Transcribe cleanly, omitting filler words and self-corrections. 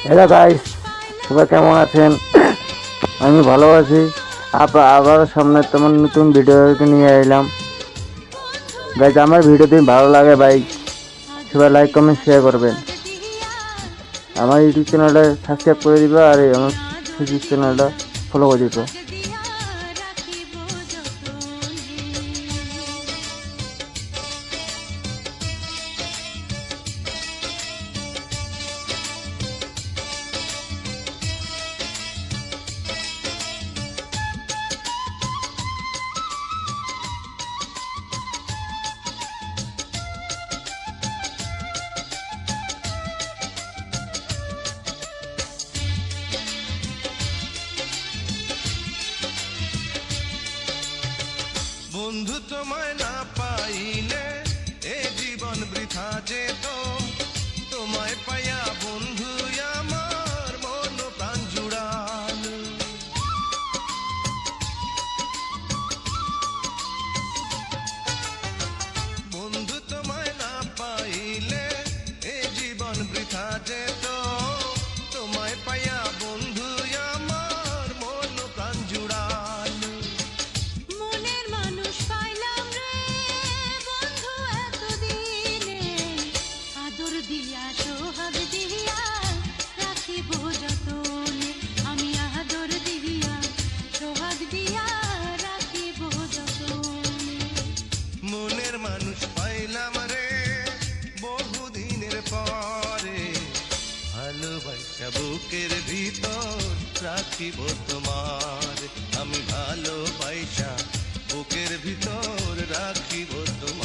Hello guys, সবাই কেমন আছেন? আমি ভালো আছি। আবার সামনে তোমার নতুন ভিডিও নিয়ে এলাম। গাইস, আমার ভিডিও যদি ভালো লাগে ভাই, সবাই লাইক কমেন্ট শেয়ার করবেন। আমার ইউটিউব চ্যানেলটা সাবস্ক্রাইব করে দিবা আর আমার ফেসবুক চ্যানেলটা ফলো করে দিবা। বন্ধু তোমায় না পাইলে এ জীবন বৃথা যেত, তোমায় পাইয়া বন্ধু আমার মন প্রাণ জুড়াল। বন্ধু তোমায় না পাইলে এ জীবন বৃথা যেত, তোমায় পাইয়া বন্ধু আমার মন প্রাণ জুড়াল। মনের মানুষ পাইলাম রে বন্ধু এতদিনে, আদর দিয়া সোহাগ দিয়া রাখিব যতনে, আমি আদর দিয়া সোহাগ দিয়া রাখিব যতনে। মনের মানুষ পাইলাম রে বহুদিনের পরে, ভালোবাসা বুকের ভিতর রাখিব তোমার, আমি ভালোবাসা বুকের ভিতর রাখিব তোমার।